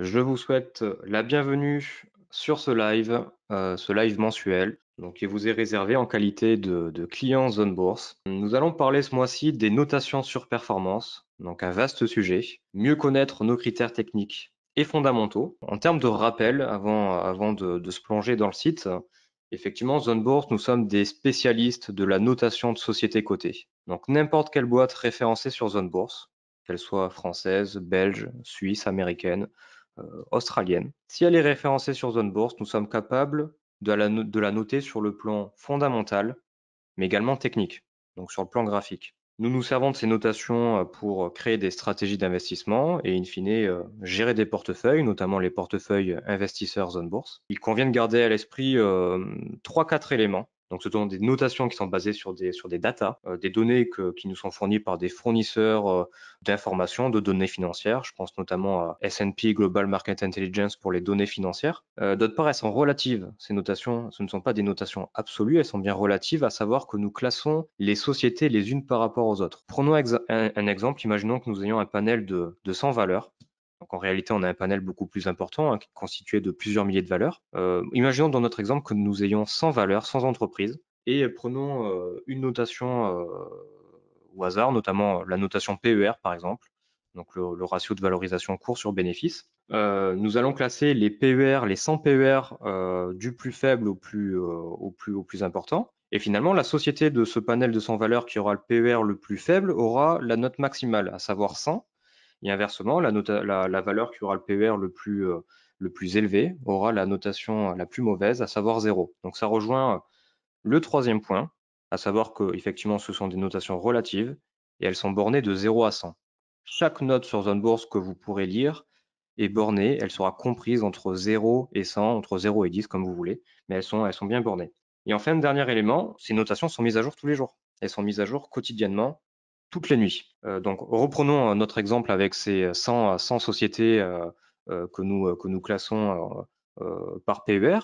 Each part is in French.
Je vous souhaite la bienvenue sur ce live mensuel, donc qui vous est réservé en qualité de client Zone Bourse. Nous allons parler ce mois-ci des notations sur performance, donc un vaste sujet. Mieux connaître nos critères techniques et fondamentaux. En termes de rappel, avant de se plonger dans le site, effectivement, Zone Bourse, nous sommes des spécialistes de la notation de sociétés cotées. Donc n'importe quelle boîte référencée sur Zone Bourse, qu'elle soit française, belge, suisse, américaine, australienne. Si elle est référencée sur Zone Bourse, nous sommes capables de la noter sur le plan fondamental, mais également technique, donc sur le plan graphique. Nous nous servons de ces notations pour créer des stratégies d'investissement et in fine gérer des portefeuilles, notamment les portefeuilles investisseurs Zone Bourse. Il convient de garder à l'esprit 3-4 éléments. Donc, ce sont des notations qui sont basées sur des datas, des données qui nous sont fournies par des fournisseurs d'informations, de données financières. Je pense notamment à S&P Global Market Intelligence pour les données financières. D'autre part, elles sont relatives. Ces notations, ce ne sont pas des notations absolues, elles sont bien relatives, à savoir que nous classons les sociétés les unes par rapport aux autres. Prenons un exemple. Imaginons que nous ayons un panel de 100 valeurs. Donc en réalité, on a un panel beaucoup plus important, hein, constitué de plusieurs milliers de valeurs. Imaginons dans notre exemple que nous ayons 100 valeurs, 100 entreprises, et prenons une notation au hasard, notamment la notation PER par exemple, donc le ratio de valorisation cours sur bénéfice. Nous allons classer les PER, les 100 PER du plus faible au plus important. Et finalement, la société de ce panel de 100 valeurs qui aura le PER le plus faible aura la note maximale, à savoir 100. Et inversement, la valeur qui aura le PER le plus élevé aura la notation la plus mauvaise, à savoir 0. Donc ça rejoint le troisième point, à savoir que effectivement ce sont des notations relatives et elles sont bornées de 0 à 100. Chaque note sur Zone Bourse que vous pourrez lire est bornée, elle sera comprise entre 0 et 100, entre 0 et 10 comme vous voulez, mais elles sont bien bornées. Et enfin, dernier élément, ces notations sont mises à jour tous les jours. Elles sont mises à jour quotidiennement, toutes les nuits. Donc reprenons notre exemple avec ces 100 sociétés que nous classons par PER.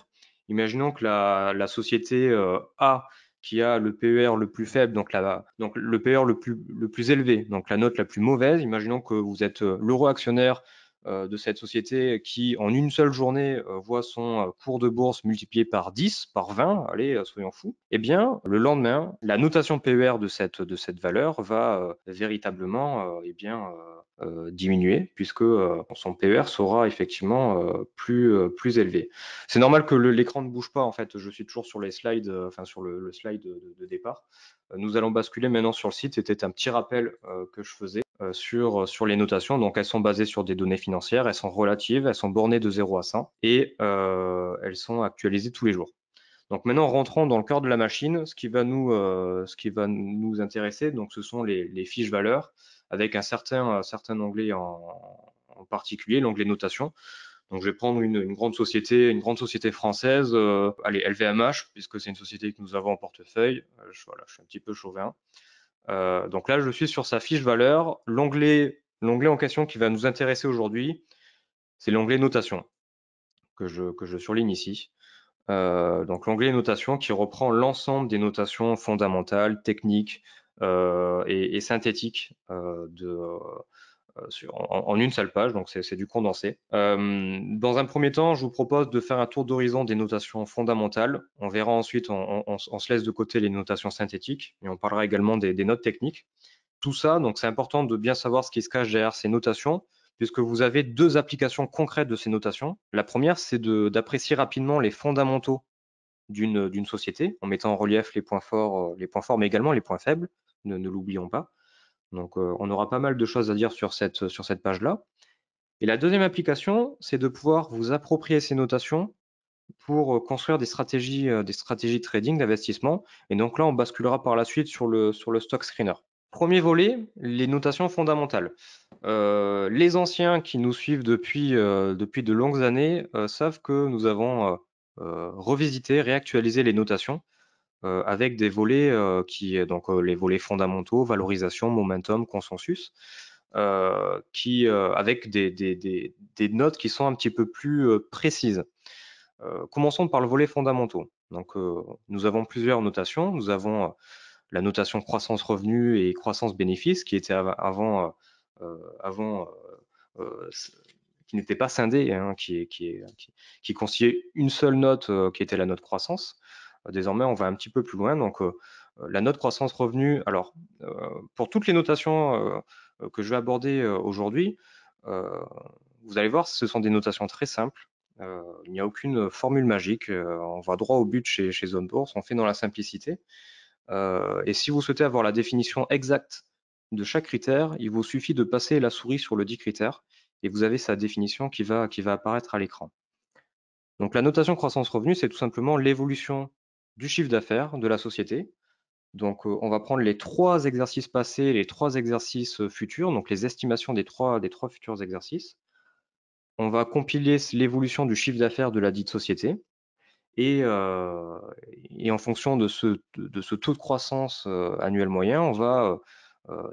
Imaginons que la société A qui a le PER le plus faible, donc le PER le plus élevé, donc la note la plus mauvaise. Imaginons que vous êtes l'euro actionnaire de cette société qui, en une seule journée, voit son cours de bourse multiplié par 10, par 20, allez, soyons fous. Eh bien, le lendemain, la notation PER de cette valeur va véritablement diminuer, puisque son PER sera effectivement plus élevé. C'est normal que l'écran ne bouge pas, en fait, je suis toujours sur les slides, enfin sur le slide de départ. Nous allons basculer maintenant sur le site. C'était un petit rappel que je faisais sur les notations. Donc, elles sont basées sur des données financières, elles sont relatives, elles sont bornées de 0 à 100 et elles sont actualisées tous les jours. Donc maintenant, rentrons dans le cœur de la machine. Ce qui va nous intéresser, donc, ce sont les fiches valeurs avec un certain onglet en particulier, l'onglet notation. Donc, je vais prendre une grande société française, allez, LVMH, puisque c'est une société que nous avons en portefeuille. Voilà, je suis un petit peu chauvin. Donc là, je suis sur sa fiche valeur. L'onglet en question qui va nous intéresser aujourd'hui, c'est l'onglet notation que je surligne ici. Donc l'onglet notation qui reprend l'ensemble des notations fondamentales, techniques et synthétiques en une seule page, donc c'est du condensé. Dans un premier temps, je vous propose de faire un tour d'horizon des notations fondamentales. On verra ensuite, on se laisse de côté les notations synthétiques et on parlera également des notes techniques. Tout ça, donc c'est important de bien savoir ce qui se cache derrière ces notations, puisque vous avez deux applications concrètes de ces notations. La première, c'est d'apprécier rapidement les fondamentaux d'une société, en mettant en relief les points forts, mais également les points faibles, ne l'oublions pas. Donc on aura pas mal de choses à dire sur cette page-là. Et la deuxième application, c'est de pouvoir vous approprier ces notations pour construire des stratégies trading, d'investissement. Et donc là, on basculera par la suite sur le stock screener. Premier volet, les notations fondamentales. Les anciens qui nous suivent depuis de longues années savent que nous avons revisité, réactualisé les notations avec des volets les volets fondamentaux, valorisation, momentum, consensus, avec des notes qui sont un petit peu plus précises. Commençons par le volet fondamentaux. Donc, nous avons plusieurs notations. Nous avons la notation croissance-revenu et croissance-bénéfice qui était avant, qui n'était pas scindé, hein, qui constituait une seule note qui était la note croissance. Désormais, on va un petit peu plus loin. Donc, la note croissance revenu, alors, pour toutes les notations que je vais aborder aujourd'hui, vous allez voir, ce sont des notations très simples. Il n'y a aucune formule magique. On va droit au but chez ZoneBourse. On fait dans la simplicité. Et si vous souhaitez avoir la définition exacte de chaque critère, il vous suffit de passer la souris sur le dit critère et vous avez sa définition qui va apparaître à l'écran. Donc la notation croissance revenu, c'est tout simplement l'évolution du chiffre d'affaires de la société. Donc on va prendre les 3 exercices passés, les 3 exercices futurs, donc les estimations des trois futurs exercices. On va compiler l'évolution du chiffre d'affaires de la dite société. Et en fonction de ce taux de croissance annuel moyen, on va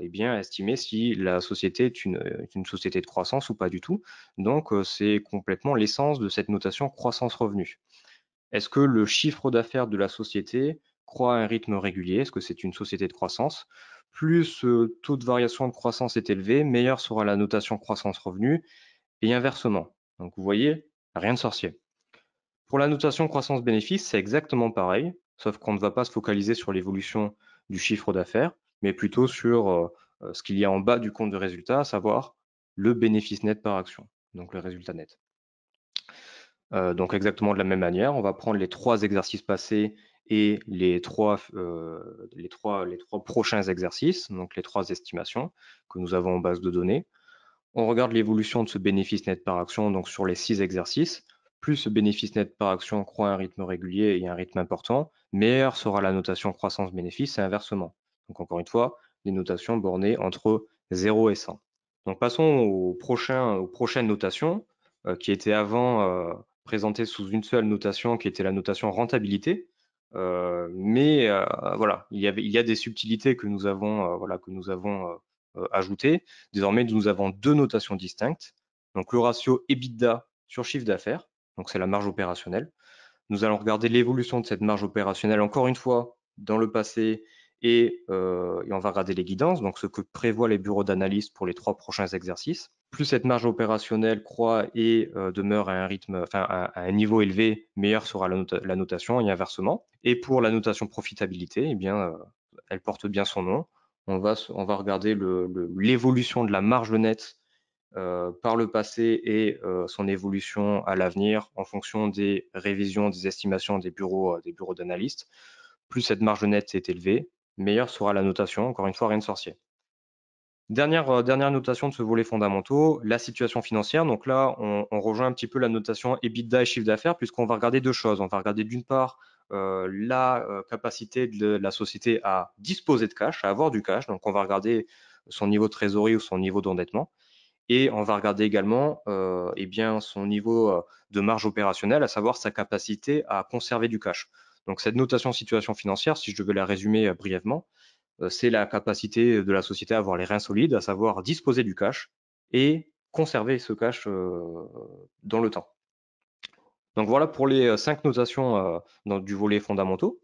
eh bien, estimer si la société est une société de croissance ou pas du tout. Donc, c'est complètement l'essence de cette notation croissance-revenu. Est-ce que le chiffre d'affaires de la société croît à un rythme régulier? Est-ce que c'est une société de croissance? Plus ce taux de variation de croissance est élevé, meilleure sera la notation croissance-revenu et inversement. Donc, vous voyez, rien de sorcier. Pour la notation croissance-bénéfice, c'est exactement pareil, sauf qu'on ne va pas se focaliser sur l'évolution du chiffre d'affaires, mais plutôt sur ce qu'il y a en bas du compte de résultat, à savoir le bénéfice net par action, donc le résultat net. Donc exactement de la même manière, on va prendre les 3 exercices passés et les trois prochains exercices, donc les 3 estimations que nous avons en base de données. On regarde l'évolution de ce bénéfice net par action donc sur les 6 exercices. Plus ce bénéfice net par action croît à un rythme régulier et un rythme important, meilleure sera la notation croissance-bénéfice et inversement. Donc encore une fois, des notations bornées entre 0 et 100. Donc passons aux prochaines notations qui étaient avant présentées sous une seule notation qui était la notation rentabilité. Mais voilà, il y a des subtilités que nous avons, ajoutées. Désormais, nous avons 2 notations distinctes. Donc le ratio EBITDA sur chiffre d'affaires, donc c'est la marge opérationnelle. Nous allons regarder l'évolution de cette marge opérationnelle, encore une fois, dans le passé, et on va regarder les guidances, donc ce que prévoient les bureaux d'analyse pour les 3 prochains exercices. Plus cette marge opérationnelle croît et demeure à un rythme, enfin à un niveau élevé, meilleure sera la notation et inversement. Et pour la notation profitabilité, eh bien, elle porte bien son nom. On va regarder l'évolution de la marge nette par le passé et son évolution à l'avenir en fonction des révisions, des estimations des bureaux d'analystes. Plus cette marge nette est élevée, meilleure sera la notation. Encore une fois, rien de sorcier. Dernière notation de ce volet fondamentaux, la situation financière. Donc là, on rejoint un petit peu la notation EBITDA et chiffre d'affaires puisqu'on va regarder 2 choses. On va regarder d'une part la capacité de la société à disposer de cash, à avoir du cash. Donc on va regarder son niveau de trésorerie ou son niveau d'endettement. Et on va regarder également eh bien, son niveau de marge opérationnelle, à savoir sa capacité à conserver du cash. Donc cette notation situation financière, si je devais la résumer brièvement, c'est la capacité de la société à avoir les reins solides, à savoir disposer du cash et conserver ce cash dans le temps. Donc voilà pour les 5 notations du volet fondamentaux.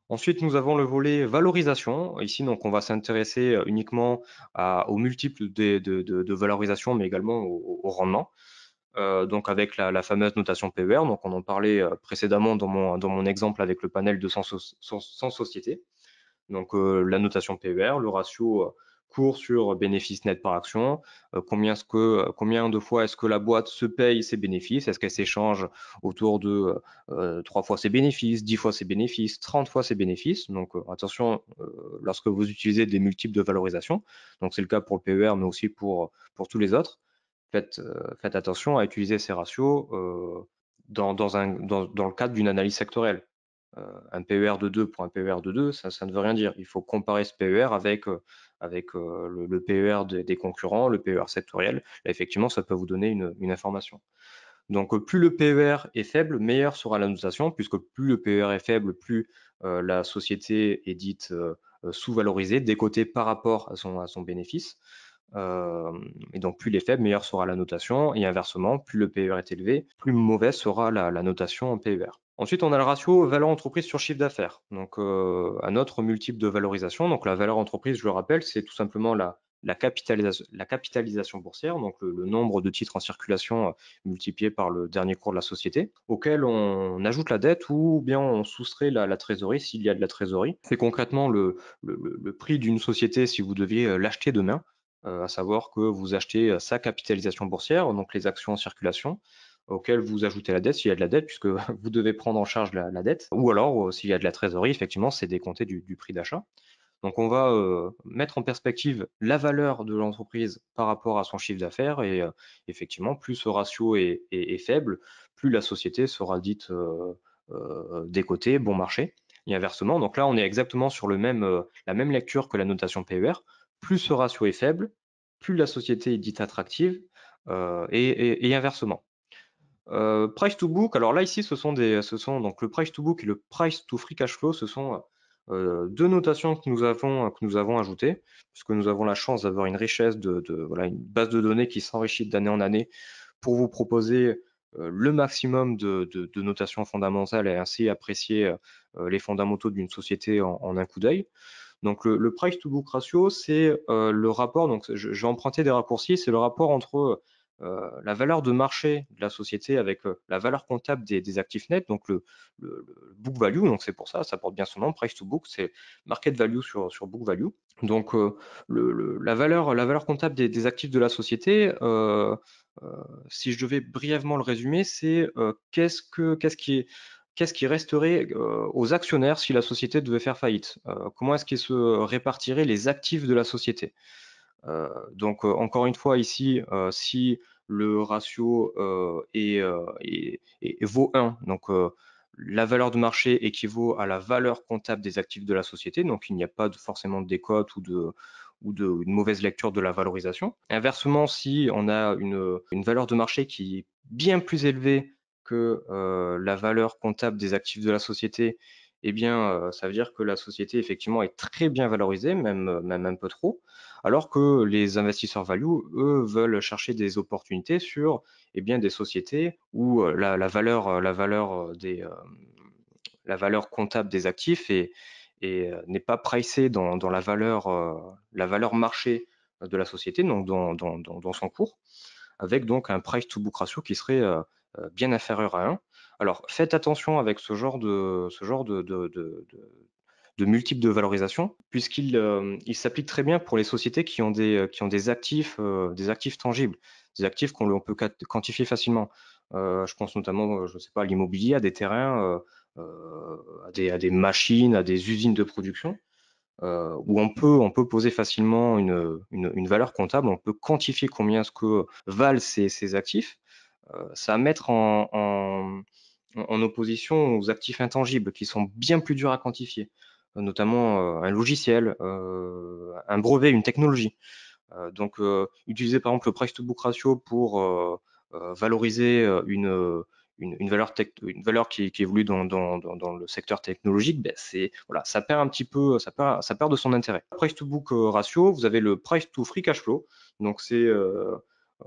Ensuite, nous avons le volet valorisation. Ici, donc, on va s'intéresser uniquement aux multiples de valorisation, mais également au rendement. Donc avec la fameuse notation PER, donc on en parlait précédemment dans mon exemple avec le panel de 100 sociétés. Donc la notation PER, le ratio cours sur bénéfice net par action, combien de fois est-ce que la boîte se paye ses bénéfices, est-ce qu'elle s'échange autour de 3 fois ses bénéfices, 10 fois ses bénéfices, 30 fois ses bénéfices. Donc attention lorsque vous utilisez des multiples de valorisation, donc c'est le cas pour le PER mais aussi pour tous les autres, faites attention à utiliser ces ratios dans le cadre d'une analyse sectorielle. Un PER de 2 pour un PER de 2, ça ne veut rien dire. Il faut comparer ce PER avec le PER des concurrents, le PER sectoriel. Là, effectivement, ça peut vous donner une information. Donc, plus le PER est faible, meilleure sera la notation, puisque plus le PER est faible, plus la société est dite sous-valorisée, décotée par rapport à son bénéfice. Et donc, plus il est faible, meilleure sera la notation. Et inversement, plus le PER est élevé, plus mauvaise sera la notation en PER. Ensuite, on a le ratio valeur entreprise sur chiffre d'affaires. Donc, un autre multiple de valorisation. Donc, la valeur entreprise, je le rappelle, c'est tout simplement la capitalisation boursière, donc le nombre de titres en circulation multiplié par le dernier cours de la société, auquel on ajoute la dette ou bien on soustrait la trésorerie s'il y a de la trésorerie. C'est concrètement le prix d'une société si vous deviez l'acheter demain, à savoir que vous achetez sa capitalisation boursière, donc les actions en circulation, auquel vous ajoutez la dette s'il y a de la dette, puisque vous devez prendre en charge la dette, ou alors s'il y a de la trésorerie, effectivement, c'est décompté du prix d'achat. Donc on va mettre en perspective la valeur de l'entreprise par rapport à son chiffre d'affaires et effectivement, plus ce ratio est faible, plus la société sera dite décotée, bon marché. Et inversement, donc là on est exactement sur la même lecture que la notation PER. Plus ce ratio est faible, plus la société est dite attractive et inversement. Price to book, alors là ici ce sont donc le price to book et le price to free cash flow, ce sont deux notations que nous avons ajoutées, puisque nous avons la chance d'avoir une richesse voilà, une base de données qui s'enrichit d'année en année pour vous proposer le maximum de notations fondamentales et ainsi apprécier les fondamentaux d'une société en un coup d'œil. Donc le price to book ratio, c'est le rapport, donc je vais emprunter des raccourcis, c'est le rapport entre la valeur de marché de la société avec la valeur comptable des actifs nets, donc le book value, donc c'est pour ça, ça porte bien son nom, price to book, c'est market value sur book value. Donc la valeur comptable des actifs de la société, si je devais brièvement le résumer, c'est qu'est-ce qui resterait aux actionnaires si la société devait faire faillite? Comment est-ce qu'ils se répartiraient les actifs de la société? Donc encore une fois ici, si le ratio vaut 1, donc la valeur de marché équivaut à la valeur comptable des actifs de la société, donc il n'y a pas forcément de décote une mauvaise lecture de la valorisation. Inversement, si on a une valeur de marché qui est bien plus élevée que la valeur comptable des actifs de la société, eh bien, ça veut dire que la société effectivement est très bien valorisée, même un peu trop, alors que les investisseurs value, eux, veulent chercher des opportunités sur eh bien, des sociétés où la valeur comptable des actifs n'est pas pricée dans la valeur marché de la société, donc dans son cours, avec donc un price to book ratio qui serait bien inférieur à 1. Alors faites attention avec ce genre de multiples de valorisation, puisqu'il il s'applique très bien pour les sociétés qui ont des actifs tangibles, des actifs qu'on peut quantifier facilement. Je pense notamment, je ne sais pas, à l'immobilier, à des terrains, à des machines, à des usines de production, où on peut poser facilement une valeur comptable, on peut quantifier combien ce que valent ces actifs. Ça va mettre en opposition aux actifs intangibles qui sont bien plus durs à quantifier, notamment un logiciel, un brevet, une technologie. Donc, utiliser par exemple le price to book ratio pour valoriser une valeur qui évolue dans le secteur technologique, ben voilà, ça perd un petit peu, ça perd de son intérêt. Price to book ratio, vous avez le price to free cash flow. Donc, c'est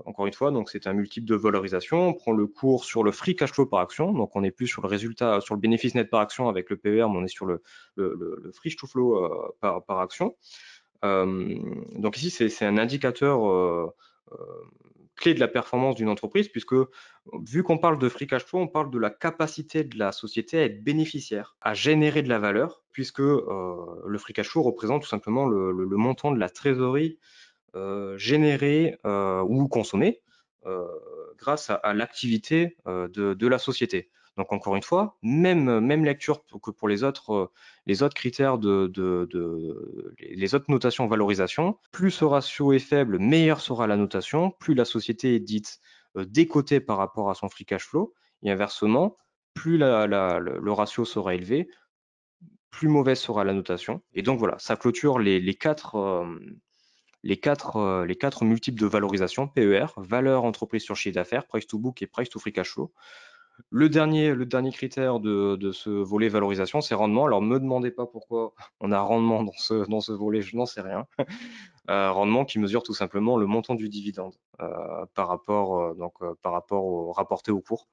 encore une fois, donc c'est un multiple de valorisation. On prend le cours sur le free cash flow par action. Donc, on n'est plus sur le résultat, sur le bénéfice net par action avec le PER, mais on est sur le free cash flow par action. Donc ici, c'est un indicateur euh, clé de la performance d'une entreprise, puisque vu qu'on parle de free cash flow, on parle de la capacité de la société à être bénéficiaire, à générer de la valeur, puisque le free cash flow représente tout simplement le montant de la trésorerie générée ou consommée euh, grâce à l'activité de la société. Donc encore une fois, même lecture que pour les autres critères les autres notations valorisation. Plus ce ratio est faible, meilleure sera la notation. Plus la société est dite décotée par rapport à son free cash flow. Et inversement, plus le ratio sera élevé, plus mauvaise sera la notation. Et donc voilà, ça clôture les quatre multiples de valorisation, PER, valeur entreprise sur chiffre d'affaires, price to book et price to free cash flow. Le dernier critère de ce volet valorisation, c'est rendement. Alors, me demandez pas pourquoi on a rendement dans ce volet, je n'en sais rien. Rendement qui mesure tout simplement le montant du dividende par rapport au rapporté au cours.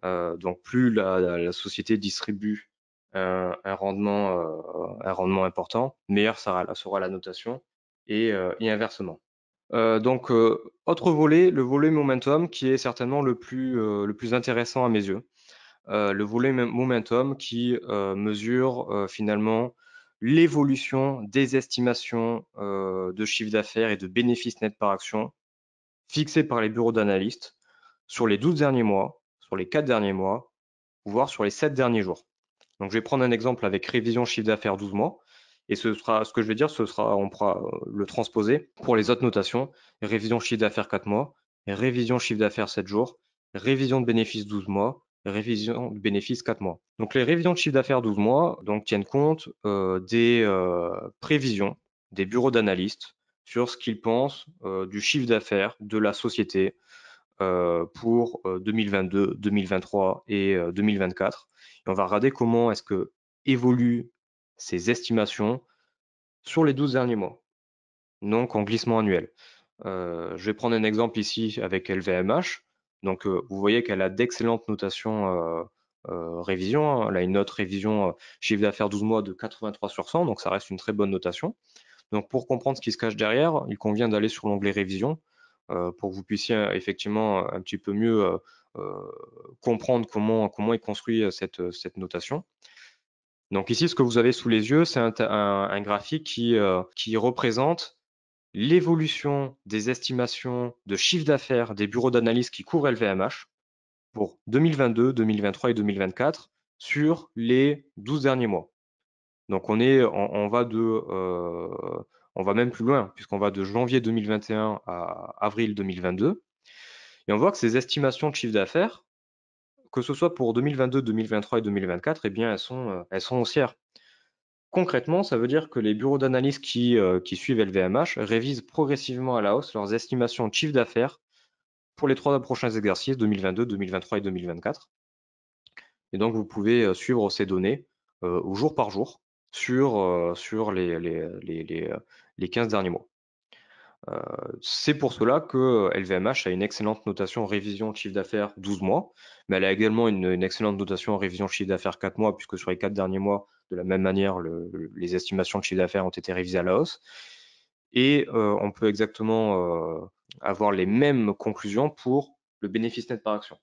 Donc, plus la société distribue un rendement important, meilleure sera la notation et inversement. Donc, autre volet, le volet momentum qui est certainement le plus intéressant à mes yeux. Le volet momentum qui mesure finalement l'évolution des estimations de chiffre d'affaires et de bénéfices nets par action fixées par les bureaux d'analystes sur les 12 derniers mois, sur les 4 derniers mois, voire sur les 7 derniers jours. Donc, je vais prendre un exemple avec révision chiffre d'affaires 12 mois. Et ce que je vais dire, on pourra le transposer pour les autres notations. Révision chiffre d'affaires 4 mois, révision chiffre d'affaires 7 jours, révision de bénéfices 12 mois, révision de bénéfices 4 mois. Donc, les révisions de chiffre d'affaires 12 mois tiennent compte des prévisions des bureaux d'analystes sur ce qu'ils pensent du chiffre d'affaires de la société pour 2022, 2023 et 2024. Et on va regarder comment est-ce que évoluent ces estimations sur les 12 derniers mois, donc en glissement annuel. Je vais prendre un exemple ici avec LVMH. Donc, vous voyez qu'elle a d'excellentes notations révision, hein. Elle a une note révision chiffre d'affaires 12 mois de 83 sur 100, donc ça reste une très bonne notation. Donc, pour comprendre ce qui se cache derrière, il convient d'aller sur l'onglet révision pour que vous puissiez effectivement un petit peu mieux comprendre comment est construit cette notation. Donc ici, ce que vous avez sous les yeux, c'est un graphique qui représente l'évolution des estimations de chiffre d'affaires des bureaux d'analyse qui couvrent LVMH pour 2022, 2023 et 2024 sur les 12 derniers mois. Donc on va même plus loin, puisqu'on va de janvier 2021 à avril 2022. Et on voit que ces estimations de chiffre d'affaires, que ce soit pour 2022, 2023 et 2024, eh bien, elles sont haussières. Concrètement, ça veut dire que les bureaux d'analyse qui suivent LVMH révisent progressivement à la hausse leurs estimations de chiffre d'affaires pour les 3 prochains exercices, 2022, 2023 et 2024. Et donc, vous pouvez suivre ces données au jour par jour sur les 15 derniers mois. C'est pour cela que LVMH a une excellente notation révision de chiffre d'affaires 12 mois, mais elle a également une excellente notation révision de chiffre d'affaires 4 mois, puisque sur les 4 derniers mois, de la même manière, les estimations de chiffre d'affaires ont été révisées à la hausse. Et on peut exactement avoir les mêmes conclusions pour le bénéfice net par action.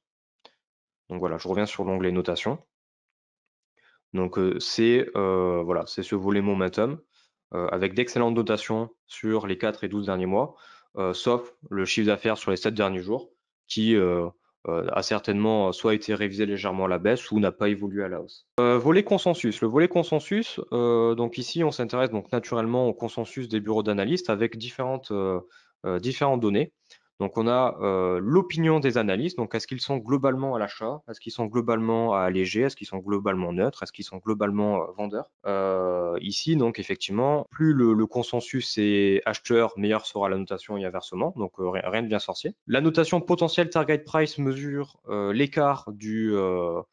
Donc voilà, je reviens sur l'onglet notation. Donc voilà, c'est ce volet momentum avec d'excellentes notations sur les 4 et 12 derniers mois, sauf le chiffre d'affaires sur les 7 derniers jours qui a certainement soit été révisé légèrement à la baisse ou n'a pas évolué à la hausse. Volet consensus. Le volet consensus, donc ici on s'intéresse donc naturellement au consensus des bureaux d'analystes avec différentes données. Donc on a l'opinion des analystes, donc est-ce qu'ils sont globalement à l'achat, est-ce qu'ils sont globalement à alléger, est-ce qu'ils sont globalement neutres, est-ce qu'ils sont globalement vendeurs. Ici donc effectivement, plus le consensus est acheteur, meilleure sera la notation et inversement, donc rien de bien sorcier. La notation potentielle target price mesure l'écart de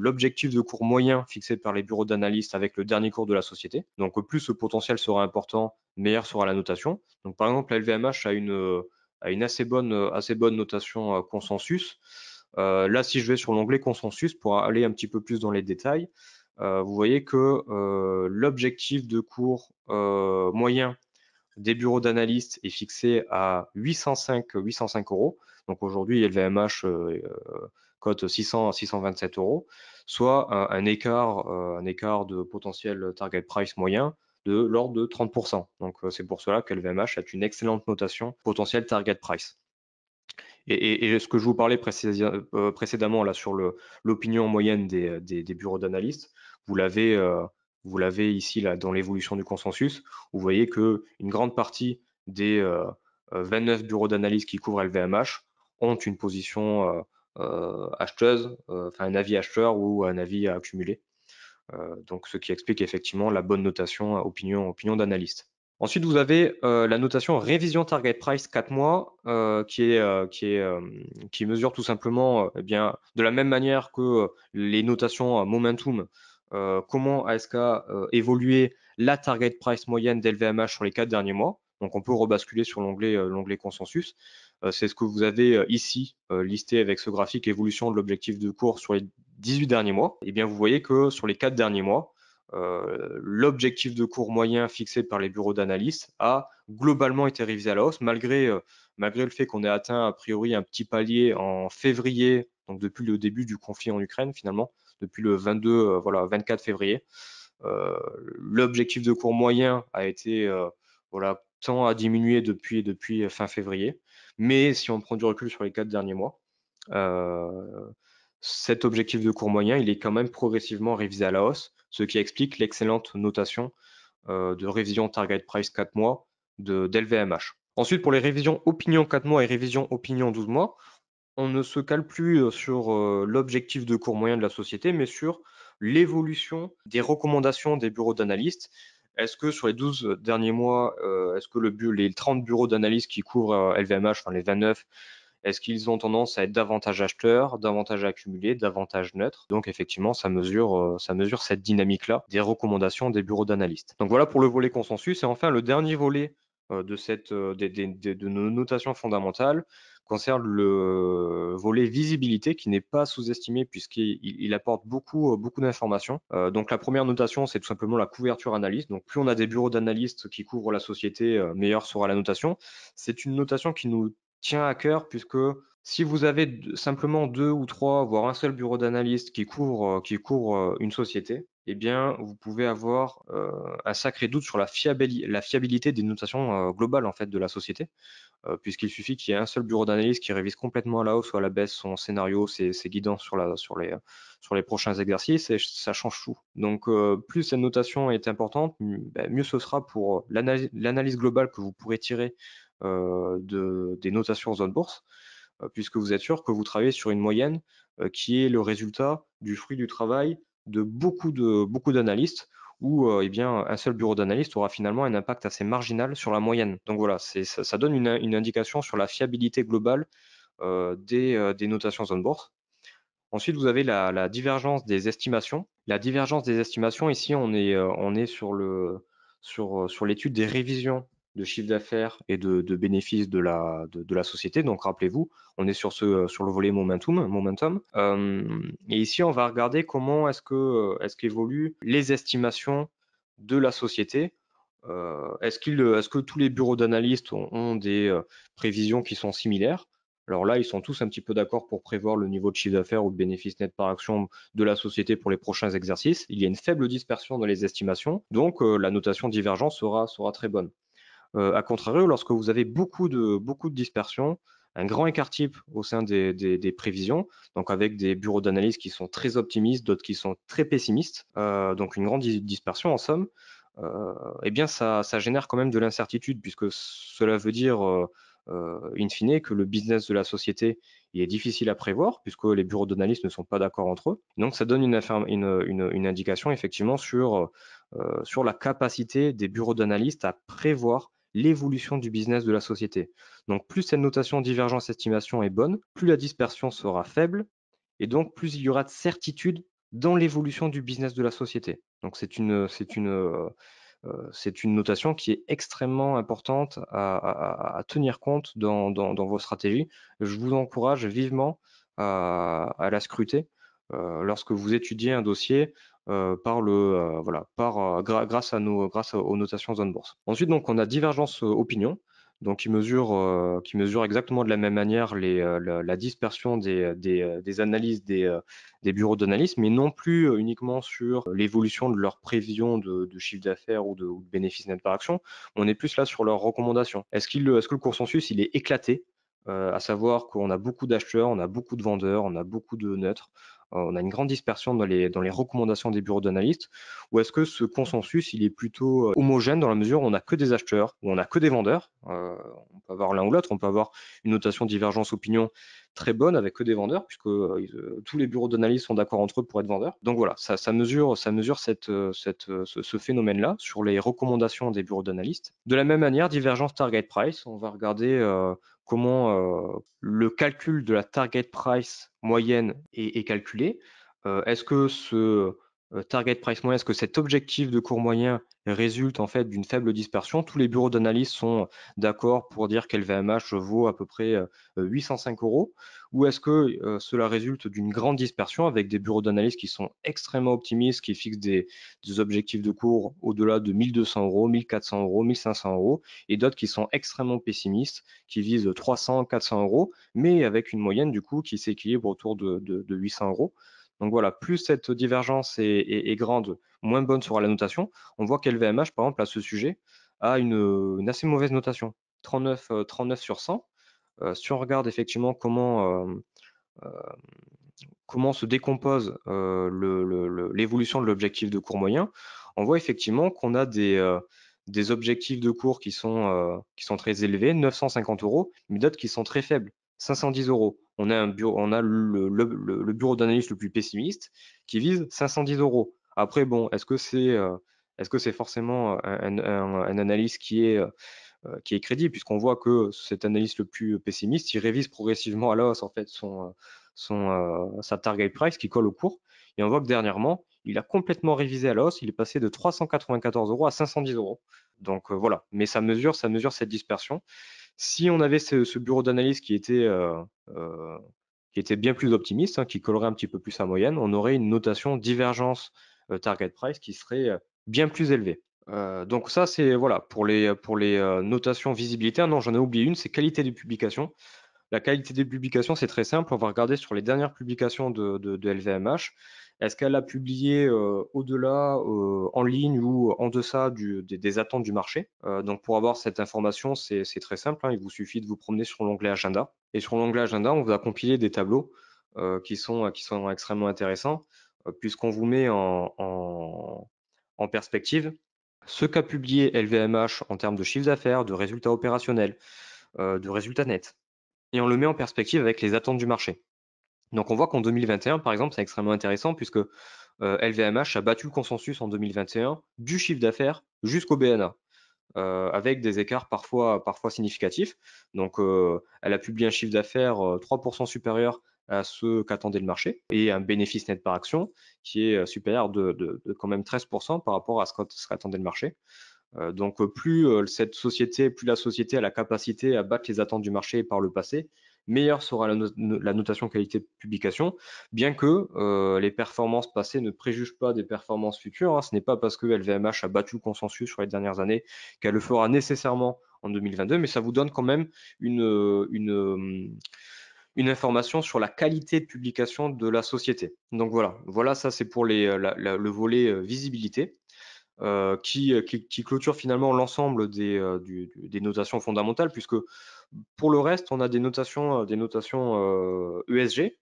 l'objectif de cours moyen fixé par les bureaux d'analystes avec le dernier cours de la société. Donc plus ce potentiel sera important, meilleure sera la notation. Donc par exemple, la LVMH a une assez bonne notation consensus. Là, si je vais sur l'onglet consensus pour aller un petit peu plus dans les détails, vous voyez que l'objectif de cours moyen des bureaux d'analystes est fixé à 805 euros. Donc aujourd'hui, LVMH cote 600 à 627 euros, soit un écart de potentiel target price moyen de l'ordre de 30%. Donc c'est pour cela que LVMH a une excellente notation potentiel target price. Et ce que je vous parlais précédemment là sur l'opinion moyenne des bureaux d'analystes, vous l'avez ici là dans l'évolution du consensus. Vous voyez que une grande partie des 29 bureaux d'analyse qui couvrent LVMH ont une position acheteuse, enfin un avis acheteur ou un avis à accumuler. Donc ce qui explique effectivement la bonne notation opinion d'analyste. Ensuite, vous avez la notation révision target price 4 mois qui mesure tout simplement eh bien, de la même manière que les notations momentum, comment est-ce qu'a évolué la target price moyenne d'LVMH sur les 4 derniers mois. Donc on peut rebasculer sur l'onglet consensus. C'est ce que vous avez ici listé avec ce graphique évolution de l'objectif de cours sur les 18 derniers mois. Et bien vous voyez que sur les 4 derniers mois, l'objectif de cours moyen fixé par les bureaux d'analyse a globalement été révisé à la hausse, malgré le fait qu'on ait atteint a priori un petit palier en février, donc depuis le début du conflit en Ukraine finalement, depuis le 24 février. L'objectif de cours moyen a été tend à diminuer depuis fin février. Mais si on prend du recul sur les 4 derniers mois, cet objectif de cours moyen, il est quand même progressivement révisé à la hausse, ce qui explique l'excellente notation de révision target price 4 mois d'LVMH. Ensuite, pour les révisions opinion 4 mois et révision opinion 12 mois, on ne se cale plus sur l'objectif de cours moyen de la société, mais sur l'évolution des recommandations des bureaux d'analystes. Est-ce que sur les 12 derniers mois, est-ce que les 30 bureaux d'analyse qui couvrent LVMH, enfin les 29, est-ce qu'ils ont tendance à être davantage acheteurs, davantage accumulés, davantage neutres? Donc effectivement, ça mesure cette dynamique-là des recommandations des bureaux d'analystes. Donc voilà pour le volet consensus. Et enfin, le dernier volet de nos notations fondamentales concerne le volet visibilité qui n'est pas sous-estimé puisqu'il apporte beaucoup d'informations. Donc la première notation, c'est tout simplement la couverture analyse. Donc plus on a des bureaux d'analystes qui couvrent la société, meilleure sera la notation. C'est une notation qui nous tient à cœur puisque si vous avez simplement 2 ou 3, voire un seul bureau d'analyste qui couvre une société, eh bien, vous pouvez avoir un sacré doute sur la fiabilité des notations globales en fait de la société, puisqu'il suffit qu'il y ait un seul bureau d'analyse qui révise complètement à la hausse ou à la baisse son scénario, ses guidances sur les prochains exercices, et ça change tout. Donc, plus cette notation est importante, mieux ce sera pour l'analyse globale que vous pourrez tirer des notations zone bourse, puisque vous êtes sûr que vous travaillez sur une moyenne qui est le résultat du fruit du travail de beaucoup d'analystes, où eh bien, un seul bureau d'analyste aura finalement un impact assez marginal sur la moyenne. Donc voilà, ça donne une indication sur la fiabilité globale des notations zone bourse. Ensuite, vous avez la divergence des estimations. La divergence des estimations, ici, on est sur l'étude des révisions de chiffre d'affaires et de bénéfices de la société. Donc, rappelez-vous, on est sur le volet momentum. Et ici, on va regarder comment est-ce qu'évoluent les estimations de la société. Est-ce que tous les bureaux d'analystes ont des prévisions qui sont similaires? Alors là, ils sont tous un petit peu d'accord pour prévoir le niveau de chiffre d'affaires ou de bénéfice net par action de la société pour les prochains exercices. Il y a une faible dispersion dans les estimations, donc la notation divergence sera très bonne. A contrario, lorsque vous avez beaucoup de dispersion, un grand écart type au sein des prévisions, donc avec des bureaux d'analyse qui sont très optimistes, d'autres qui sont très pessimistes, donc une grande dispersion en somme, eh bien ça génère quand même de l'incertitude, puisque cela veut dire in fine que le business de la société il est difficile à prévoir, puisque les bureaux d'analyse ne sont pas d'accord entre eux. Donc ça donne une indication effectivement sur la capacité des bureaux d'analystes à prévoir l'évolution du business de la société. Donc plus cette notation divergence-estimation est bonne, plus la dispersion sera faible, et donc plus il y aura de certitude dans l'évolution du business de la société. Donc c'est une notation qui est extrêmement importante à tenir compte dans vos stratégies. Je vous encourage vivement à la scruter lorsque vous étudiez un dossier grâce aux notations zone bourse. Ensuite, donc, on a divergence opinion, donc qui mesure exactement de la même manière la dispersion des analyses des bureaux d'analyse, mais non plus uniquement sur l'évolution de leurs prévisions de chiffre d'affaires ou de bénéfices net par action. On est plus là sur leurs recommandations. Est-ce que le consensus il est éclaté, à savoir qu'on a beaucoup d'acheteurs, on a beaucoup de vendeurs, on a beaucoup de neutres, on a une grande dispersion dans les recommandations des bureaux d'analystes, ou est-ce que ce consensus il est plutôt homogène dans la mesure où on n'a que des acheteurs, où on n'a que des vendeurs? On peut avoir l'un ou l'autre, on peut avoir une notation divergence opinion très bonne avec que des vendeurs, puisque tous les bureaux d'analyse sont d'accord entre eux pour être vendeurs. Donc voilà, ça mesure ce phénomène-là sur les recommandations des bureaux d'analystes. De la même manière, divergence target price, on va regarder comment le calcul de la target price moyenne est calculé. Est-ce que target price moyen, est-ce que cet objectif de cours moyen résulte en fait d'une faible dispersion? Tous les bureaux d'analyse sont d'accord pour dire qu'LVMH vaut à peu près 805 €, ou est-ce que cela résulte d'une grande dispersion avec des bureaux d'analyse qui sont extrêmement optimistes, qui fixent des objectifs de cours au-delà de 1200 €, 1400 €, 1500 €, et d'autres qui sont extrêmement pessimistes, qui visent 300, 400 €, mais avec une moyenne du coup qui s'équilibre autour de 800 €. Donc voilà, plus cette divergence est grande, moins bonne sera la notation. On voit qu'LVMH, par exemple, à ce sujet, a une assez mauvaise notation, 39 sur 100. Si on regarde effectivement comment se décompose l'évolution de l'objectif de cours moyen, on voit effectivement qu'on a des objectifs de cours qui sont très élevés, 950 €, mais d'autres qui sont très faibles, 510 €. On a le bureau d'analyse le plus pessimiste qui vise 510 €. Après, bon, est-ce que c'est forcément un analyse qui est crédible, puisqu'on voit que cet analyste le plus pessimiste, il révise progressivement à la hausse en fait sa target price qui colle au cours. Et on voit que dernièrement, il a complètement révisé à la hausse. Il est passé de 394 € à 510 €. Donc voilà, mais ça mesure cette dispersion. Si on avait ce bureau d'analyse qui était bien plus optimiste, hein, qui collerait un petit peu plus sa moyenne, on aurait une notation divergence target price qui serait bien plus élevée. Donc ça, c'est voilà, pour les notations visibilité. Ah non, j'en ai oublié une, c'est qualité des publications. La qualité des publications, c'est très simple. On va regarder sur les dernières publications de LVMH. Est-ce qu'elle a publié au-delà, en ligne ou en deçà des attentes du marché? Donc pour avoir cette information, c'est très simple, hein. Il vous suffit de vous promener sur l'onglet agenda. Et sur l'onglet agenda, on vous a compilé des tableaux qui sont extrêmement intéressants, puisqu'on vous met en perspective ce qu'a publié LVMH en termes de chiffre d'affaires, de résultats opérationnels, de résultats nets, et on le met en perspective avec les attentes du marché. Donc on voit qu'en 2021, par exemple, c'est extrêmement intéressant puisque LVMH a battu le consensus en 2021 du chiffre d'affaires jusqu'au BNA, avec des écarts parfois significatifs. Donc elle a publié un chiffre d'affaires 3% supérieur à ce qu'attendait le marché et un bénéfice net par action qui est supérieur de quand même 13% par rapport à ce qu'attendait le marché. Donc plus la société a la capacité à battre les attentes du marché par le passé, meilleure sera la notation qualité de publication, bien que les performances passées ne préjugent pas des performances futures, hein. Ce n'est pas parce que LVMH a battu le consensus sur les dernières années qu'elle le fera nécessairement en 2022, mais ça vous donne quand même une information sur la qualité de publication de la société. Donc voilà, ça c'est pour le volet visibilité. Qui clôture finalement l'ensemble des notations fondamentales, puisque pour le reste, on a des notations ESG,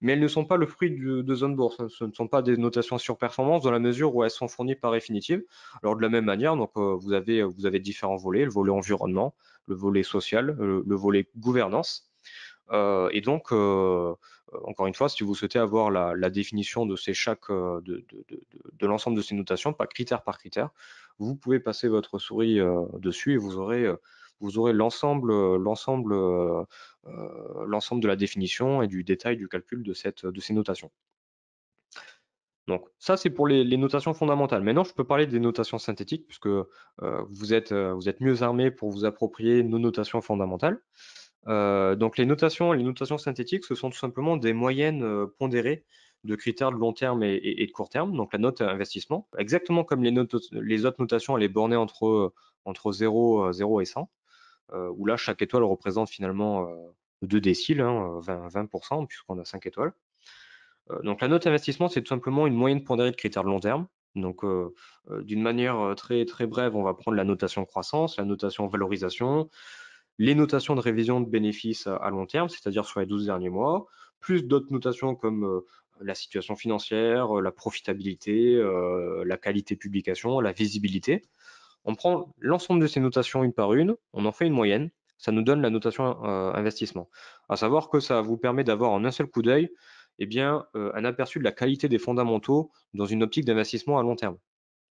mais elles ne sont pas le fruit de Zone Bourse, hein. Ce ne sont pas des notations sur performance dans la mesure où elles sont fournies par Refinitiv. Alors de la même manière, donc vous avez différents volets, le volet environnement, le volet social, le volet gouvernance. Et donc, encore une fois, si vous souhaitez avoir la définition de de l'ensemble de ces notations, pas critère par critère, vous pouvez passer votre souris dessus et vous aurez l'ensemble de la définition et du détail du calcul de ces notations. Donc ça, c'est pour les notations fondamentales. Maintenant, je peux parler des notations synthétiques, puisque vous êtes mieux armés pour vous approprier nos notations fondamentales. Donc les notations synthétiques, ce sont tout simplement des moyennes pondérées de critères de long terme et de court terme, donc la note investissement. Exactement comme les autres notations, elle est bornée entre 0 et 100, où là, chaque étoile représente finalement 2 déciles, hein, 20%, puisqu'on a 5 étoiles. Donc la note investissement, c'est tout simplement une moyenne pondérée de critères de long terme. Donc d'une manière très, très brève, on va prendre la notation croissance, la notation valorisation, les notations de révision de bénéfices à long terme, c'est-à-dire sur les 12 derniers mois, plus d'autres notations comme la situation financière, la profitabilité, la qualité de publication, la visibilité. On prend l'ensemble de ces notations une par une, on en fait une moyenne, ça nous donne la notation investissement. À savoir que ça vous permet d'avoir en un seul coup d'œil un aperçu de la qualité des fondamentaux dans une optique d'investissement à long terme.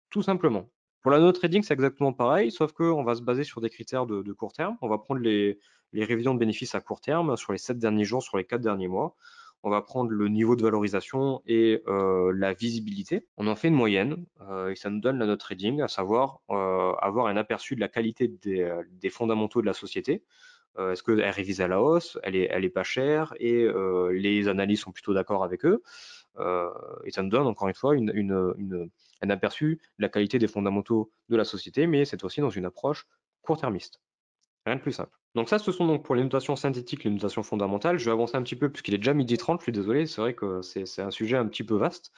Tout simplement. Pour la note trading, c'est exactement pareil, sauf qu'on va se baser sur des critères de court terme. On va prendre les révisions de bénéfices à court terme sur les 7 derniers jours, sur les 4 derniers mois. on va prendre le niveau de valorisation et la visibilité. On en fait une moyenne et ça nous donne la note trading, à savoir avoir un aperçu de la qualité des fondamentaux de la société. Est-ce qu'elle révise à la hausse, elle est pas chère et les analystes sont plutôt d'accord avec eux. Et ça nous donne encore une fois un aperçu de la qualité des fondamentaux de la société, mais cette fois-ci dans une approche court-termiste. Rien de plus simple. Donc ça, ce sont donc pour les notations synthétiques, les notations fondamentales. Je vais avancer un petit peu puisqu'il est déjà 12h30, je suis désolé, c'est vrai que c'est un sujet un petit peu vaste.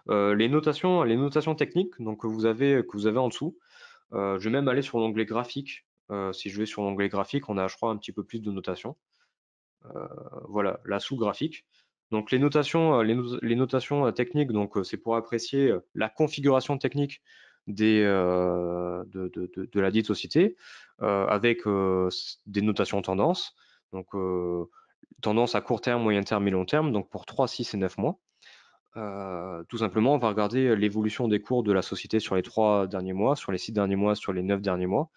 Les notations techniques donc, que vous avez en dessous, je vais même aller sur l'onglet graphique. Si je vais sur l'onglet graphique, on a, je crois, un petit peu plus de notations. Voilà, la sous-graphique. Donc les notations techniques, donc c'est pour apprécier la configuration technique de la dite société avec des notations tendances. Donc tendance à court terme, moyen terme et long terme, donc pour 3, 6 et 9 mois. Tout simplement, on va regarder l'évolution des cours de la société sur les 3 derniers mois, sur les 6 derniers mois, sur les 9 derniers mois.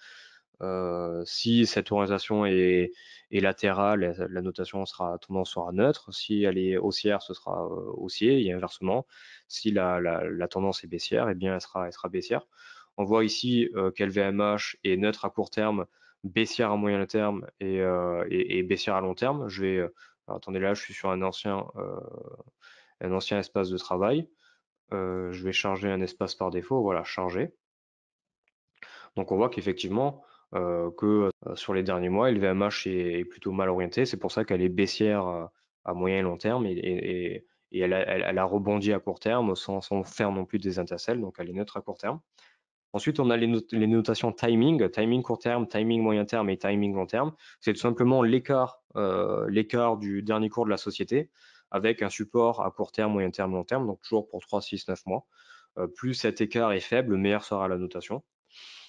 Si cette orientation est latérale, la notation sera tendance sera neutre. Si elle est haussière, ce sera haussier et inversement. Si la tendance est baissière, eh bien elle sera baissière. On voit ici qu'LVMH est neutre à court terme, baissière à moyen terme et baissière à long terme. Alors, attendez, là je suis sur un ancien espace de travail. Je vais charger un espace par défaut. Voilà, charger. Donc on voit qu'effectivement, que sur les derniers mois, LVMH est plutôt mal orientée. C'est pour ça qu'elle est baissière à moyen et long terme et elle a rebondi à court terme sans faire non plus des intercelles, donc elle est neutre à court terme. Ensuite, on a les notations timing, timing court terme, timing moyen terme et timing long terme. C'est tout simplement l'écart du dernier cours de la société avec un support à court terme, moyen terme, long terme, donc toujours pour 3, 6, 9 mois. Plus cet écart est faible, meilleure sera la notation.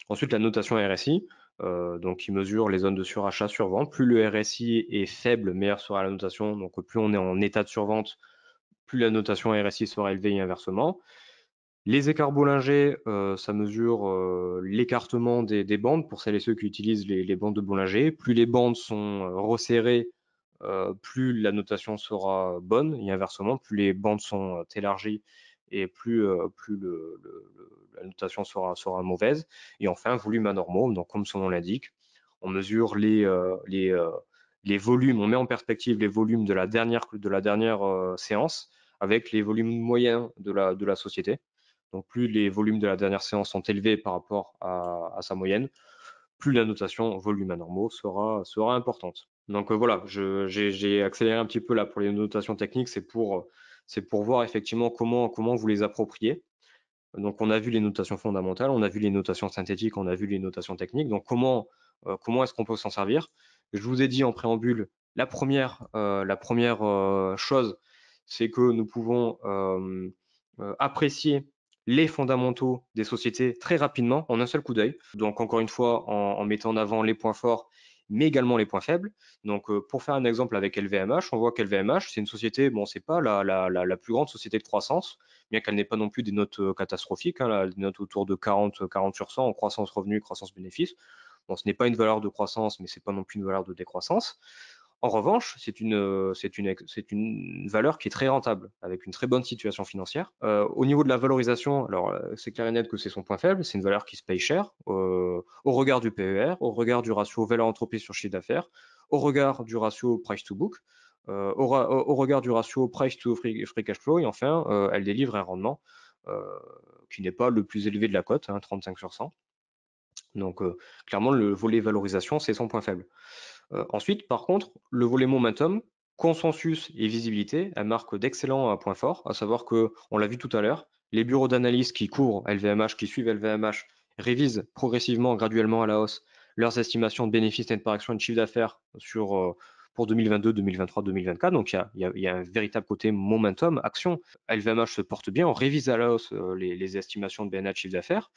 Ensuite, la notation RSI, donc qui mesure les zones de surachat, survente. Plus le RSI est faible, meilleure sera la notation. Donc plus on est en état de survente, plus la notation RSI sera élevée et inversement. Les écarts Bollinger, ça mesure l'écartement des bandes pour celles et ceux qui utilisent les bandes de Bollinger. Plus les bandes sont resserrées, plus la notation sera bonne et inversement, plus les bandes sont élargies et plus la notation sera mauvaise. Et enfin, volume anormaux, donc comme son nom l'indique, on mesure les volumes, on met en perspective les volumes de la dernière séance avec les volumes moyens de la société. Donc plus les volumes de la dernière séance sont élevés par rapport à sa moyenne, plus la notation volume anormaux sera importante. Donc voilà, j'ai accéléré un petit peu là pour les notations techniques, c'est pour voir effectivement comment vous les appropriez. Donc on a vu les notations fondamentales, on a vu les notations synthétiques, on a vu les notations techniques. Donc comment est-ce qu'on peut s'en servir? Je vous ai dit en préambule, la première chose, c'est que nous pouvons apprécier les fondamentaux des sociétés très rapidement en un seul coup d'œil. Donc encore une fois, en mettant en avant les points forts, mais également les points faibles. Donc pour faire un exemple avec LVMH, on voit qu'LVMH, c'est une société, bon, c'est pas la plus grande société de croissance, bien qu'elle n'ait pas non plus des notes catastrophiques, hein, des notes autour de 40 sur 100 en croissance revenu, croissance bénéfice. Bon, ce n'est pas une valeur de croissance, mais c'est pas non plus une valeur de décroissance. En revanche, c'est une valeur qui est très rentable, avec une très bonne situation financière. Au niveau de la valorisation, alors c'est clair et net que c'est son point faible, c'est une valeur qui se paye cher, au regard du PER, au regard du ratio valeur entreprise sur chiffre d'affaires, au regard du ratio price to book, au regard du ratio price to free cash flow, et enfin, elle délivre un rendement qui n'est pas le plus élevé de la cote, hein, 35 sur 100. Donc clairement, le volet valorisation, c'est son point faible. Ensuite, par contre, le volet momentum, consensus et visibilité, elle marque d'excellents points forts, à savoir que, on l'a vu tout à l'heure, les bureaux d'analyse qui couvrent LVMH, qui suivent LVMH, révisent progressivement, graduellement à la hausse, leurs estimations de bénéfices net par action et de chiffre d'affaires pour 2022, 2023, 2024. Donc, il y a un véritable côté momentum, action. LVMH se porte bien, on révise à la hausse les estimations de BNA de chiffre d'affaires.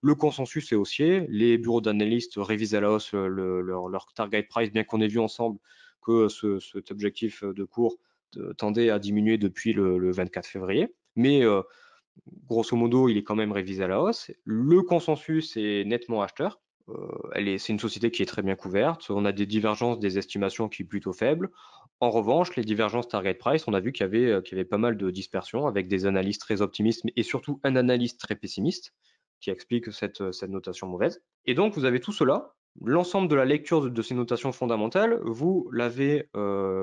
Le consensus est haussier, les bureaux d'analystes révisent à la hausse leur target price, bien qu'on ait vu ensemble que cet objectif de cours tendait à diminuer depuis le 24 février. Mais grosso modo, il est quand même révisé à la hausse. Le consensus est nettement acheteur. c'est une société qui est très bien couverte. On a des divergences des estimations qui sont plutôt faibles. En revanche, les divergences target price, on a vu qu'il y avait pas mal de dispersion avec des analystes très optimistes et surtout un analyste très pessimiste qui explique cette notation mauvaise. Et donc, vous avez tout cela. L'ensemble de la lecture de ces notations fondamentales, vous l'avez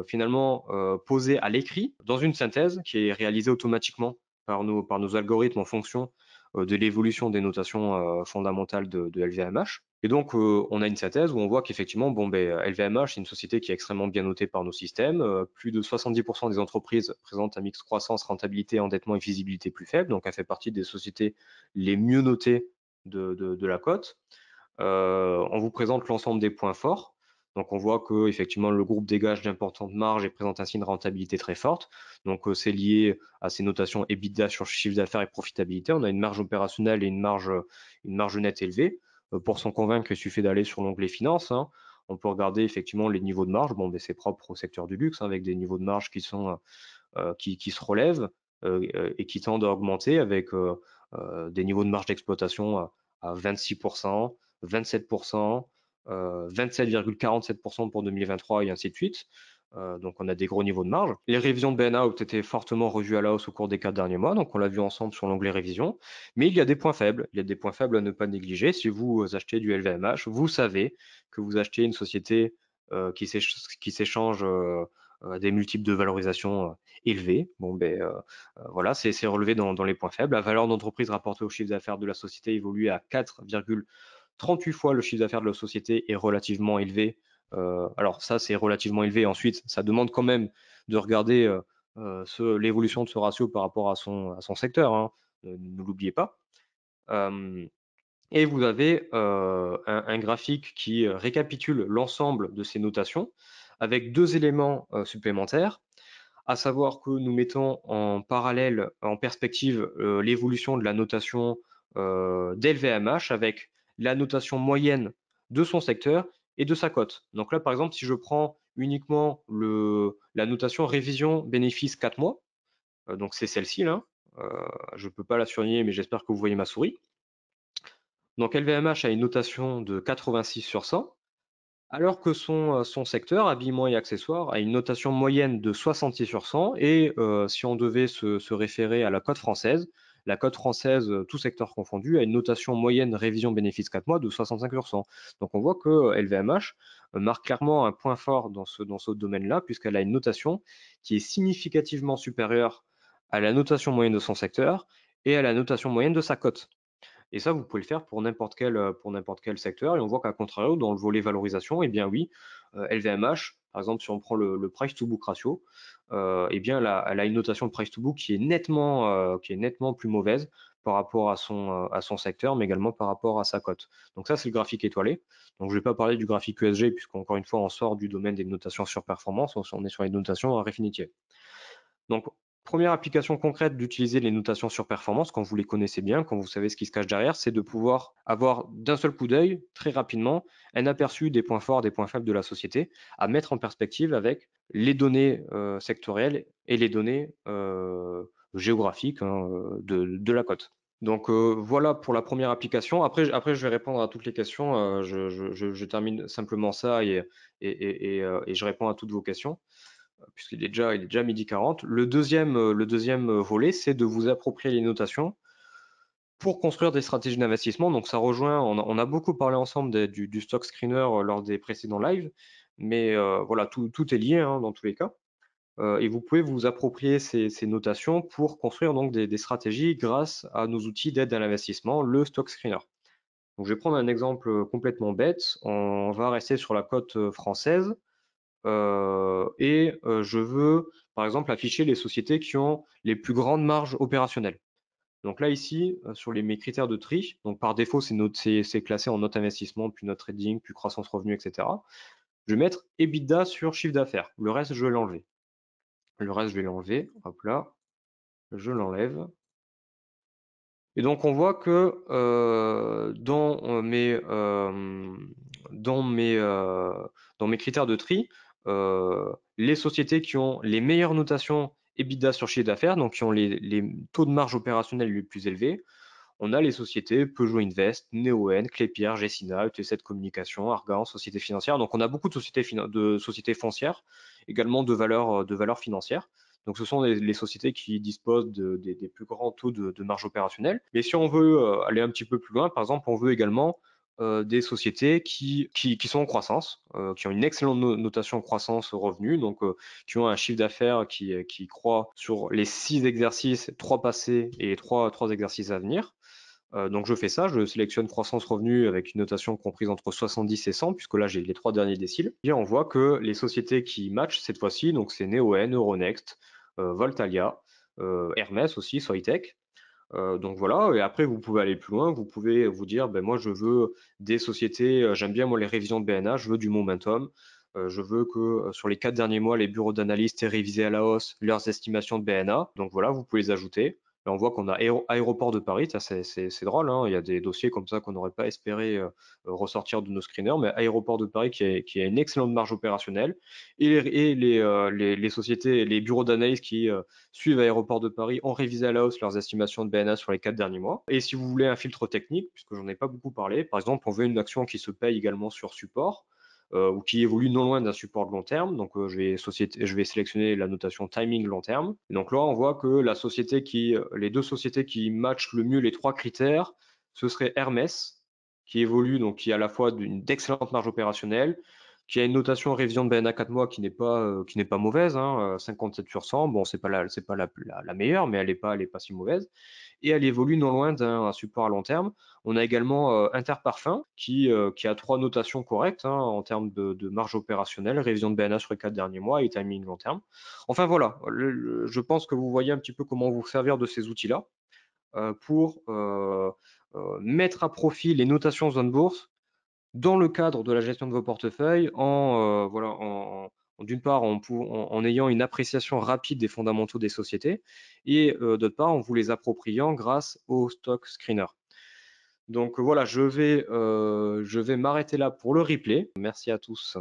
finalement posé à l'écrit dans une synthèse qui est réalisée automatiquement par nos algorithmes en fonction de l'évolution des notations fondamentales de LVMH. Et donc, on a une synthèse où on voit qu'effectivement, LVMH, c'est une société qui est extrêmement bien notée par nos systèmes. Plus de 70% des entreprises présentent un mix croissance, rentabilité, endettement et visibilité plus faible. Donc, elle fait partie des sociétés les mieux notées de la cote. On vous présente l'ensemble des points forts. Donc, on voit que effectivement le groupe dégage d'importantes marges et présente ainsi une rentabilité très forte. Donc, c'est lié à ces notations EBITDA sur chiffre d'affaires et profitabilité. On a une marge opérationnelle et une marge nette élevée. Pour s'en convaincre, il suffit d'aller sur l'onglet Finances, hein. On peut regarder effectivement les niveaux de marge. C'est propre au secteur du luxe, hein, avec des niveaux de marge qui se relèvent et qui tendent à augmenter avec des niveaux de marge d'exploitation à 26%, 27%, 27,47% pour 2023 et ainsi de suite. Donc on a des gros niveaux de marge. Les révisions de BNA ont été fortement revues à la hausse au cours des 4 derniers mois, donc on l'a vu ensemble sur l'onglet révision. Mais il y a des points faibles. Il y a des points faibles à ne pas négliger. Si vous achetez du LVMH, vous savez que vous achetez une société qui s'échange à des multiples de valorisation élevés. Voilà, c'est relevé dans les points faibles. La valeur d'entreprise rapportée au chiffre d'affaires de la société évolue à 4,38 fois le chiffre d'affaires de la société est relativement élevé. Alors ça, c'est relativement élevé. Ensuite, ça demande quand même de regarder l'évolution de ce ratio par rapport à son secteur, hein. Ne l'oubliez pas. Et vous avez un graphique qui récapitule l'ensemble de ces notations avec deux éléments supplémentaires, à savoir que nous mettons en parallèle, en perspective, l'évolution de la notation d'LVMH avec la notation moyenne de son secteur et de sa cote. Donc là, par exemple, si je prends uniquement la notation révision bénéfice 4 mois, donc c'est celle-ci là, je ne peux pas la surligner, mais j'espère que vous voyez ma souris. Donc LVMH a une notation de 86 sur 100, alors que son secteur, habillement et accessoires, a une notation moyenne de 66 sur 100. Et si on devait se référer à la cote française, tout secteur confondu, a une notation moyenne révision bénéfice 4 mois de 65 sur 100. Donc on voit que LVMH marque clairement un point fort dans ce domaine-là, puisqu'elle a une notation qui est significativement supérieure à la notation moyenne de son secteur et à la notation moyenne de sa cote. Et ça, vous pouvez le faire pour n'importe quel secteur. Et on voit qu'à contrario, dans le volet valorisation, eh bien oui, LVMH, par exemple, si on prend le price to book ratio, eh bien elle a une notation de price to book qui est nettement plus mauvaise par rapport à son secteur, mais également par rapport à sa cote. Donc ça, c'est le graphique étoilé. Donc je ne vais pas parler du graphique ESG, puisqu'encore une fois, on sort du domaine des notations sur performance, on est sur les notations à Refinitiv. Donc, première application concrète d'utiliser les notations sur performance, quand vous les connaissez bien, quand vous savez ce qui se cache derrière, c'est de pouvoir avoir d'un seul coup d'œil, très rapidement, un aperçu des points forts, des points faibles de la société, à mettre en perspective avec les données sectorielles et les données géographiques, hein, de la cote. Donc voilà pour la première application. Après, je vais répondre à toutes les questions. Je termine simplement ça et je réponds à toutes vos questions puisqu'il est déjà midi 40. Le deuxième volet, c'est de vous approprier les notations pour construire des stratégies d'investissement. Donc ça rejoint, on a beaucoup parlé ensemble du stock screener lors des précédents lives, mais voilà, tout est lié, hein, dans tous les cas. Et vous pouvez vous approprier ces notations pour construire donc des stratégies grâce à nos outils d'aide à l'investissement, le stock screener. Donc je vais prendre un exemple complètement bête. On va rester sur la cote française. Je veux, par exemple, afficher les sociétés qui ont les plus grandes marges opérationnelles. Donc là, ici, sur mes critères de tri, donc par défaut, c'est classé en note investissement, puis note trading, puis croissance revenu, etc. Je vais mettre EBITDA sur chiffre d'affaires. Le reste, je vais l'enlever. Hop là, je l'enlève. Et donc, on voit que dans mes critères de tri, les sociétés qui ont les meilleures notations EBITDA sur chiffre d'affaires, donc qui ont les taux de marge opérationnelle les plus élevés, on a les sociétés Peugeot Invest, Neoen, Clépierre, Gessina, ET7 Communication, Argan, Société Financière. Donc on a beaucoup de sociétés foncières, également de valeurs financières. Donc ce sont les sociétés qui disposent des plus grands taux de marge opérationnelle. Mais si on veut aller un petit peu plus loin, par exemple, on veut également des sociétés qui sont en croissance, qui ont une excellente notation croissance revenu, donc qui ont un chiffre d'affaires qui croît sur les 6 exercices, 3 passés et les 3 exercices à venir. Donc je fais ça, je sélectionne croissance revenu avec une notation comprise entre 70 et 100, puisque là j'ai les 3 derniers déciles. Et on voit que les sociétés qui matchent cette fois-ci, donc c'est Neoen, Euronext, Voltalia, Hermès aussi, Soitec. Donc voilà, et après vous pouvez aller plus loin, vous pouvez vous dire, ben moi je veux des sociétés, j'aime bien moi les révisions de BNA, je veux du momentum, je veux que sur les 4 derniers mois, les bureaux d'analystes aient révisé à la hausse leurs estimations de BNA. Donc voilà, vous pouvez les ajouter. Là, on voit qu'on a Aéroport de Paris, ça c'est drôle, hein, il y a des dossiers comme ça qu'on n'aurait pas espéré ressortir de nos screeners, mais Aéroport de Paris qui a une excellente marge opérationnelle, les sociétés, les bureaux d'analyse qui suivent Aéroport de Paris ont révisé à la hausse leurs estimations de BNA sur les 4 derniers mois. Et si vous voulez un filtre technique, puisque j'en ai pas beaucoup parlé, par exemple, on veut une action qui se paye également sur support, ou qui évolue non loin d'un support de long terme. Donc je vais sélectionner la notation timing long terme. Donc là, on voit que les 2 sociétés qui matchent le mieux les 3 critères, ce serait Hermès, qui évolue, donc qui a à la fois d'excellentes marges opérationnelles, qui a une notation révision de BNA 4 mois qui n'est pas mauvaise, hein, 57 sur 100. Bon, c'est pas la meilleure, mais elle est pas si mauvaise. Et elle évolue non loin d'un support à long terme. On a également Interparfum qui a 3 notations correctes, hein, en termes de marge opérationnelle, révision de BNA sur les 4 derniers mois et timing long terme. Enfin voilà, je pense que vous voyez un petit peu comment vous servir de ces outils-là pour mettre à profit les notations zone bourse dans le cadre de la gestion de vos portefeuilles, d'une part en ayant une appréciation rapide des fondamentaux des sociétés et d'autre part en vous les appropriant grâce au stock screener. Donc voilà, je vais m'arrêter là pour le replay. Merci à tous.